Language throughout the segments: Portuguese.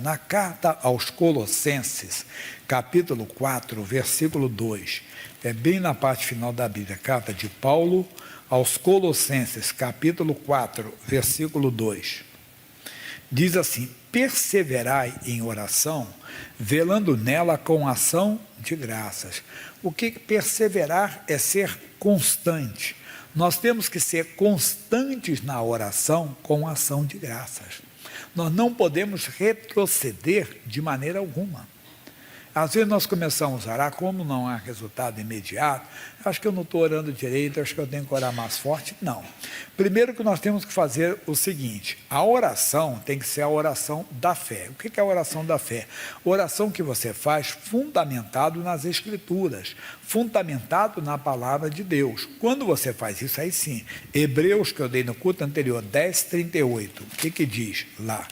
Na carta aos Colossenses, capítulo 4, versículo 2, é bem na parte final da Bíblia, carta de Paulo aos Colossenses, capítulo 4, versículo 2, diz assim: perseverai em oração, velando nela com ação de graças. O que perseverar é ser constante. Nós temos que ser constantes na oração com ação de graças. Nós não podemos retroceder de maneira alguma. Às vezes nós começamos a orar, como não há resultado imediato, acho que eu não estou orando direito, acho que eu tenho que orar mais forte. Não. Primeiro que nós temos que fazer o seguinte: a oração tem que ser a oração da fé. O que é a oração da fé? Oração que você faz fundamentado nas Escrituras, fundamentado na palavra de Deus. Quando você faz isso, aí sim. Hebreus, que eu dei no culto anterior, 10:38, o que diz lá?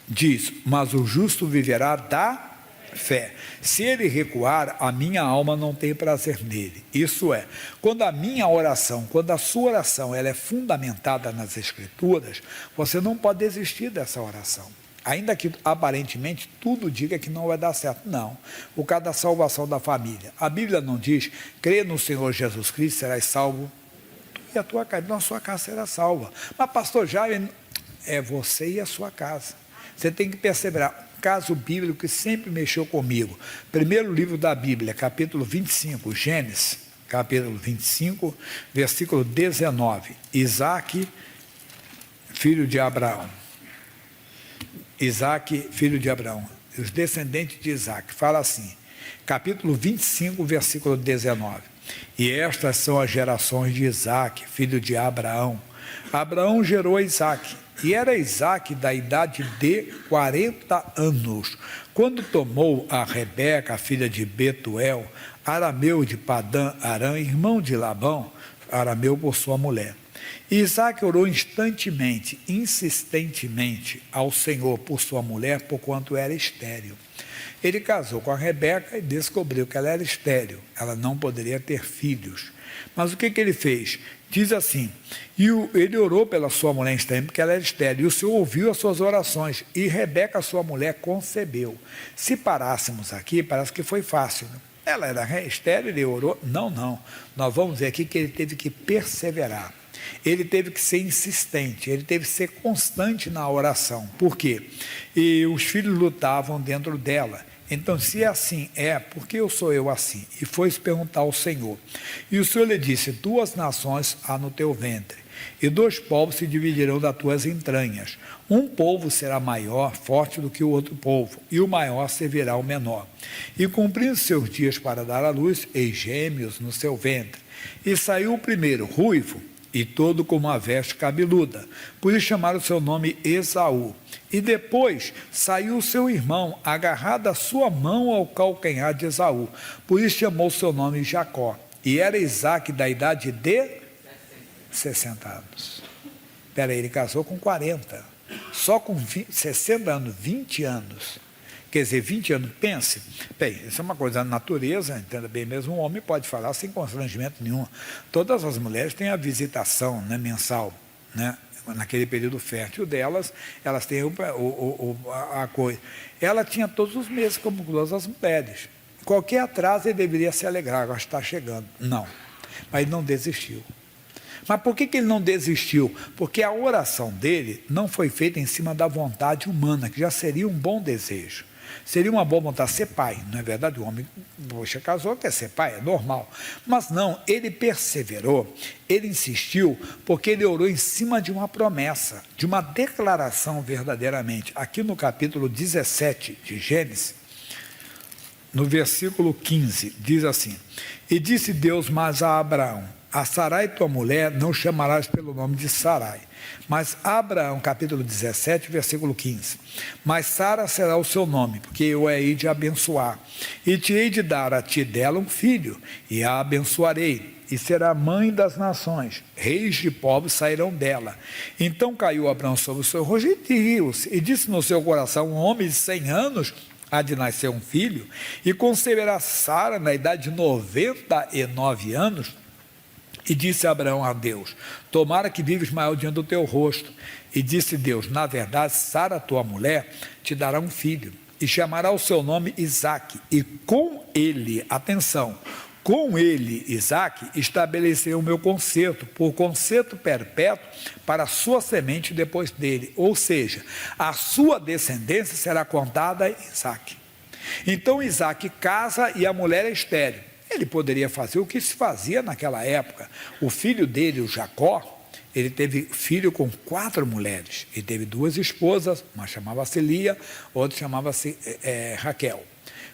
Diz: mas o justo viverá da fé. Se ele recuar, a minha alma não tem prazer nele. Isso é, quando a minha oração, quando a sua oração, ela é fundamentada nas Escrituras, você não pode desistir dessa oração. Ainda que aparentemente tudo diga que não vai dar certo. Não. O caso da salvação da família. A Bíblia não diz: crê no Senhor Jesus Cristo, serás salvo, e a tua casa, não, a sua casa será salva. Mas pastor Jair, é você e a sua casa. Você tem que perseverar. Caso bíblico que sempre mexeu comigo. Primeiro livro da Bíblia, capítulo 25, Gênesis, capítulo 25, versículo 19. Isaac, filho de Abraão. Isaac, filho de Abraão. Os descendentes de Isaac. Fala assim, capítulo 25, versículo 19. E estas são as gerações de Isaac, filho de Abraão. Abraão gerou Isaac. E era Isaac da idade de 40 anos, quando tomou a Rebeca, filha de Betuel, arameu de Padã Arã, irmão de Labão, arameu por sua mulher. E Isaac orou insistentemente ao Senhor por sua mulher, porquanto era estéril. Ele casou com a Rebeca e descobriu que ela era estéril, ela não poderia ter filhos. Mas o que ele fez? Diz assim: e ele orou pela sua mulher estéril, porque ela era estéril, e o Senhor ouviu as suas orações, e Rebeca, sua mulher, concebeu. Se parássemos aqui, parece que foi fácil, né? Ela era estéril, ele orou. Não. Nós vamos ver aqui que ele teve que perseverar. Ele teve que ser insistente, ele teve que ser constante na oração. Por quê? E os filhos lutavam dentro dela. Então, se assim é, por que eu sou eu assim? E foi se perguntar ao Senhor. E o Senhor lhe disse: 2 nações há no teu ventre, e 2 povos se dividirão das tuas entranhas. Um povo será maior, forte do que o outro povo, e o maior servirá ao menor. E cumprindo seus dias para dar à luz, eis gêmeos no seu ventre. E saiu o primeiro, ruivo, e todo com uma veste cabeluda, por isso chamaram o seu nome Esaú. E depois saiu o seu irmão, agarrado a sua mão ao calcanhar de Esaú, por isso chamou o seu nome Jacó. E era Isaac da idade de 60 anos. Espera aí, ele casou com 40, só com 60 anos, 20 anos. Quer dizer, 20 anos, pense, bem, isso é uma coisa da natureza, entenda bem, mesmo um homem pode falar sem constrangimento nenhum. Todas as mulheres têm a visitação, né, mensal, né, naquele período fértil delas, elas têm a coisa. Ela tinha todos os meses, como todas as mulheres. Qualquer atraso ele deveria se alegrar, agora está chegando. Não, mas ele não desistiu. Mas por que ele não desistiu? Porque a oração dele não foi feita em cima da vontade humana, que já seria um bom desejo. Seria uma boa vontade ser pai, não é verdade? O homem, poxa, casou, quer ser pai, é normal. Mas não, ele perseverou, ele insistiu, porque ele orou em cima de uma promessa, de uma declaração verdadeiramente. Aqui no capítulo 17 de Gênesis, no versículo 15, diz assim: e disse Deus mais a Abraão: a Sarai, tua mulher, não chamarás pelo nome de Sarai, mas Abraão, capítulo 17, versículo 15, mas Sara será o seu nome, porque eu a hei de abençoar, e te hei de dar a ti dela um filho, e a abençoarei, e será mãe das nações, reis de povos sairão dela. Então caiu Abraão sobre o seu rosto e riu-se, e disse no seu coração: um homem de 100 anos há de nascer um filho, e conceberá Sara na idade de 99 anos, E disse Abraão a Deus: tomara que viva Ismael diante do teu rosto. E disse Deus: na verdade, Sara, tua mulher, te dará um filho, e chamará o seu nome Isaque, e com ele, atenção, com ele, Isaque, estabelecerei o meu concerto, por concerto perpétuo para a sua semente depois dele. Ou seja, a sua descendência será contada em Isaque. Então Isaque casa e a mulher é estéril. Ele poderia fazer o que se fazia naquela época. O filho dele, o Jacó, ele teve filho com 4 mulheres. Ele teve 2 esposas, uma chamava-se Lia, outra chamava-se Raquel.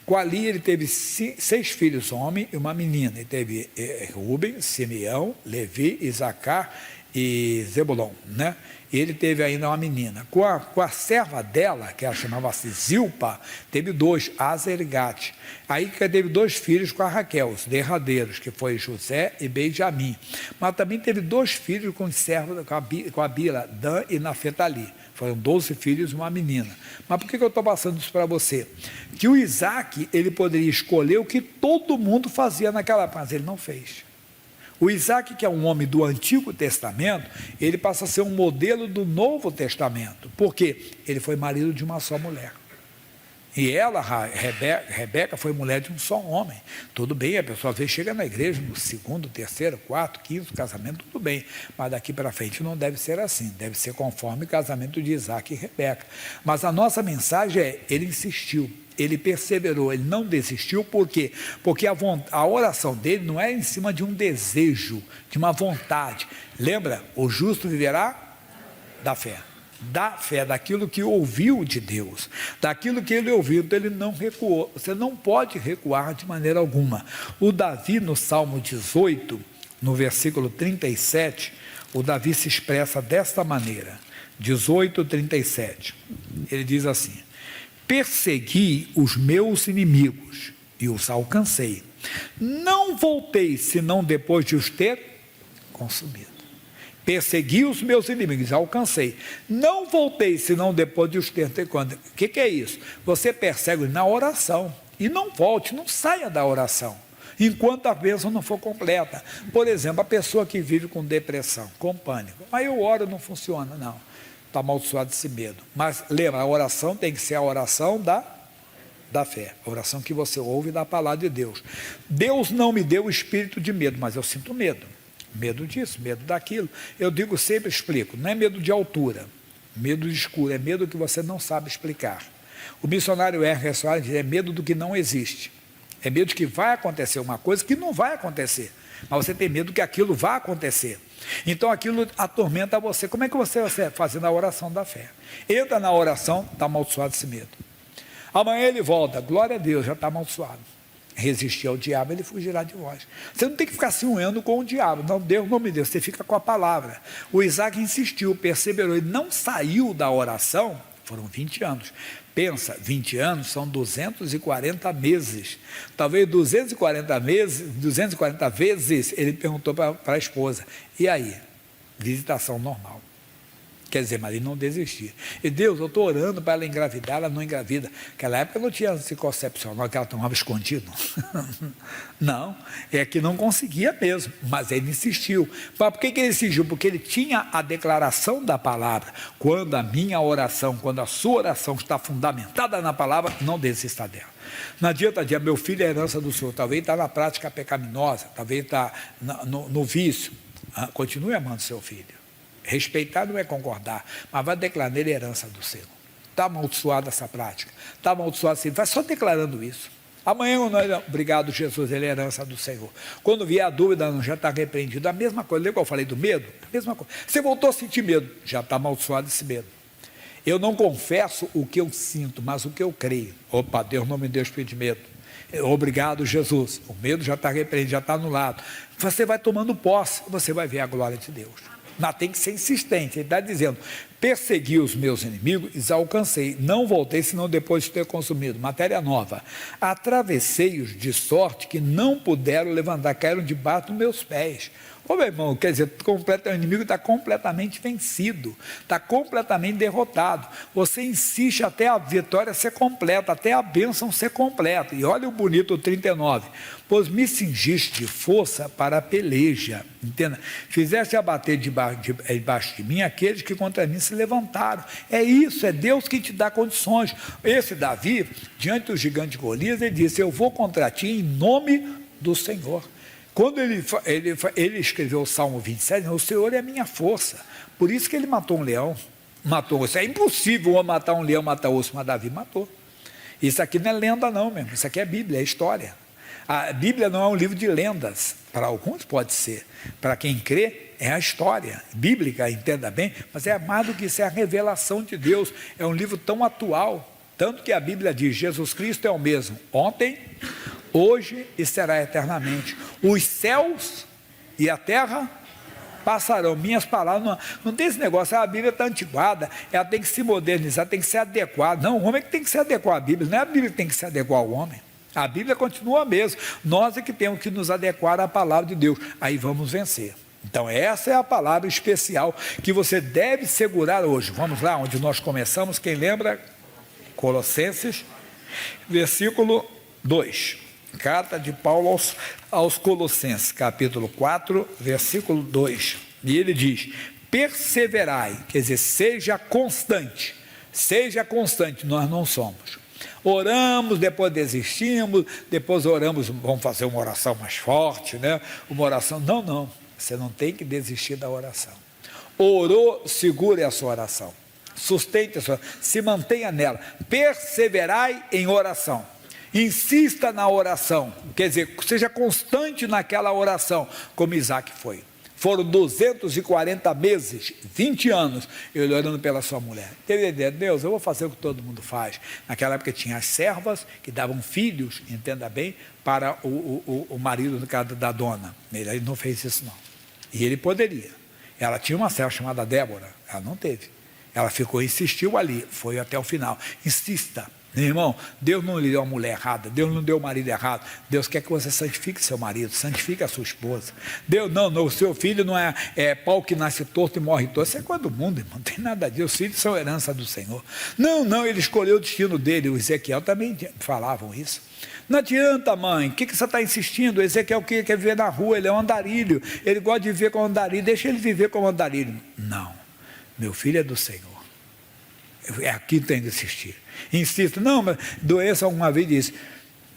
Com a Lia ele teve 6 filhos, homem e uma menina. Ele teve Rúben, Simeão, Levi, Isacar e Zebulon, né? E ele teve ainda uma menina. Com a serva dela, que ela chamava-se Zilpa, teve 2, Aser e Gate. Aí teve 2 filhos com a Raquel, os derradeiros, que foi José e Benjamim. Mas também teve 2 filhos com serva, com a Bila, Dan e Nafetali. Foram 12 filhos e uma menina. Mas por que eu estou passando isso para você? Que o Isaque, ele poderia escolher o que todo mundo fazia naquela época, mas ele não fez. O Isaque, que é um homem do Antigo Testamento, ele passa a ser um modelo do Novo Testamento. Por quê? Ele foi marido de uma só mulher. E ela, Rebeca, foi mulher de um só homem. Tudo bem, a pessoa às vezes chega na igreja no 2º, 3º, 4º, 5º casamento, tudo bem. Mas daqui para frente não deve ser assim. Deve ser conforme o casamento de Isaque e Rebeca. Mas a nossa mensagem é, ele insistiu. Ele perseverou, ele não desistiu, por quê? Porque a oração dele não é em cima de um desejo, de uma vontade. Lembra? O justo viverá da fé. Da fé, daquilo que ouviu de Deus, daquilo que ele ouviu, então ele não recuou. Você não pode recuar de maneira alguma. O Davi, no Salmo 18, no versículo 37, o Davi se expressa desta maneira, 18, 37. Ele diz assim: persegui os meus inimigos e os alcancei. Não voltei, senão depois de os ter consumido. Persegui os meus inimigos, alcancei. Não voltei, senão depois de os ter consumido. O que é isso? Você persegue na oração. E não volte, não saia da oração, enquanto a bênção não for completa. Por exemplo, a pessoa que vive com depressão, com pânico. Aí eu oro, não funciona, não. Está amaldiçoado esse medo. Mas lembra, a oração tem que ser a oração da fé, a oração que você ouve da palavra de Deus. Deus não me deu o espírito de medo, mas eu sinto medo. Medo disso, medo daquilo. Eu digo, sempre explico, não é medo de altura, medo de escuro, é medo que você não sabe explicar. O missionário R. Soares diz, é medo do que não existe. É medo de que vai acontecer uma coisa que não vai acontecer, mas você tem medo que aquilo vá acontecer. Então aquilo atormenta você. Como é que você vai fazendo a oração da fé? Entra na oração, está amaldiçoado esse medo. Amanhã ele volta, glória a Deus, já está amaldiçoado. Resistir ao diabo, ele fugirá de vós. Você não tem que ficar se unhando com o diabo. Não, Deus não me deu, você fica com a palavra. O Isaque insistiu, perseverou, ele não saiu da oração, foram 20 anos. Pensa, 20 anos são 240 meses. Talvez 240 vezes ele perguntou para a esposa, e aí? Visitação normal. Quer dizer, mas ele não desistia. E Deus, eu estou orando para ela engravidar, ela não engravida. Naquela época não tinha anticoncepção, não, que ela tomava escondido. Não, é que não conseguia mesmo, mas ele insistiu. Por que ele insistiu? Porque ele tinha a declaração da palavra. Quando a minha oração, quando a sua oração está fundamentada na palavra, não desista dela. Não adianta dizer, meu filho é a herança do Senhor, talvez está na prática pecaminosa, talvez está no vício. Continue amando seu filho. Respeitar não é concordar, mas vai declarar nele a herança do Senhor. Está amaldiçoada essa prática, está amaldiçoado assim, vai só declarando isso. Amanhã, obrigado Jesus, ele é a herança do Senhor. Quando vier a dúvida, não, já está repreendido. A mesma coisa, lembra que eu falei do medo? A mesma coisa. Você voltou a sentir medo, já está amaldiçoado esse medo. Eu não confesso o que eu sinto, mas o que eu creio. Opa, Deus não me deu espírito de medo. Obrigado Jesus, o medo já está repreendido, já está anulado. Você vai tomando posse, você vai ver a glória de Deus. Mas tem que ser insistente. Ele está dizendo, persegui os meus inimigos e alcancei, não voltei senão depois de ter consumido. Matéria nova, atravessei-os de sorte que não puderam levantar, caíram debaixo dos meus pés. Ô meu irmão, quer dizer, o inimigo está completamente vencido, está completamente derrotado. Você insiste até a vitória ser completa, até a bênção ser completa. E olha o bonito 39. Pois me cingiste de força para a peleja, entenda? Fizeste abater debaixo de mim aqueles que contra mim se levantaram. É isso, é Deus que te dá condições. Esse Davi, diante do gigante Golias, ele disse: eu vou contra ti em nome do Senhor. Quando ele escreveu o Salmo 27, o Senhor é a minha força. Por isso que ele matou um leão, matou osso. É impossível matar um leão, matar osso, mas Davi matou. Isso aqui não é lenda não, mesmo. Isso aqui é Bíblia, é história. A Bíblia não é um livro de lendas. Para alguns pode ser. Para quem crê, é a história bíblica, entenda bem, mas é mais do que isso, é a revelação de Deus. É um livro tão atual, tanto que a Bíblia diz: Jesus Cristo é o mesmo ontem, hoje e será eternamente. Os céus e a terra passarão, minhas palavras. Não tem esse negócio: a Bíblia está antiquada, ela tem que se modernizar, tem que ser adequada. Não, o homem é que tem que se adequar à Bíblia, não é a Bíblia que tem que se adequar ao homem. A Bíblia continua a mesma, nós é que temos que nos adequar à palavra de Deus, aí vamos vencer. Então essa é a palavra especial que você deve segurar hoje. Vamos lá, onde nós começamos, quem lembra? Colossenses, versículo 2, carta de Paulo aos Colossenses, capítulo 4, versículo 2, e ele diz: perseverai, quer dizer, seja constante, nós não somos. Oramos, depois desistimos, depois oramos, vamos fazer uma oração mais forte, né? Uma oração, não, você não tem que desistir da oração. Orou, segure a sua oração, sustente a sua, se mantenha nela, perseverai em oração, insista na oração, quer dizer, seja constante naquela oração, como Isaac foi. Foram 240 meses, 20 anos, ele orando pela sua mulher. Teve a ideia: Deus, eu vou fazer o que todo mundo faz. Naquela época tinha as servas que davam filhos, entenda bem, para o marido da dona. Ele não fez isso não. E ele poderia. Ela tinha uma serva chamada Débora, ela não teve. Ela insistiu ali, foi até o final. Insista. Meu irmão, Deus não lhe deu uma mulher errada, Deus não deu um marido errado. Deus quer que você santifique seu marido, santifique a sua esposa. Deus, não, o seu filho não é pau que nasce torto e morre torto. Isso é coisa do mundo, irmão, não tem nada disso. Os filhos são herança do Senhor. Não, ele escolheu o destino dele. O Ezequiel também falavam isso. Não adianta, mãe, o que você está insistindo? O Ezequiel quer viver na rua, ele é um andarilho, ele gosta de viver como andarilho, deixa ele viver como andarilho. Não, meu filho é do Senhor. É aqui que tem que insistir. Insista, não, mas doença, alguma vez disse,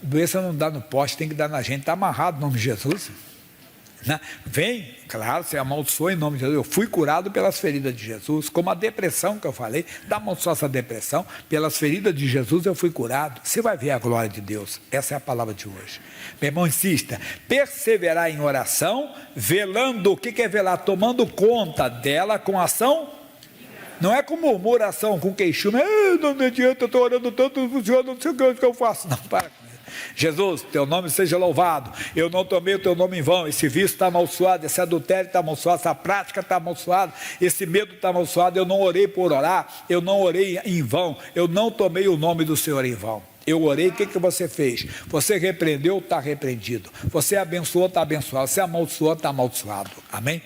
doença não dá no poste, tem que dar na gente, está amarrado em nome de Jesus. Né? Vem, claro, você amaldiçoa em nome de Jesus. Eu fui curado pelas feridas de Jesus, como a depressão que eu falei, dá amaldiçoar essa depressão, pelas feridas de Jesus eu fui curado. Você vai ver a glória de Deus. Essa é a palavra de hoje. Meu irmão, insista, perseverar em oração, velando. O que é velar? Tomando conta dela com ação. Não é com murmuração, com queixume. Não adianta, eu estou orando tanto, o Senhor não sei o que eu faço. Não, para com isso. Jesus, teu nome seja louvado. Eu não tomei o teu nome em vão. Esse vício está amaldiçoado, esse adultério está amaldiçoado, essa prática está amaldiçoada, esse medo está amaldiçoado. Eu não orei por orar, eu não orei em vão, eu não tomei o nome do Senhor em vão. Eu orei, o que você fez? Você repreendeu, está repreendido. Você abençoou, está abençoado. Você amaldiçoou, está amaldiçoado. Amém?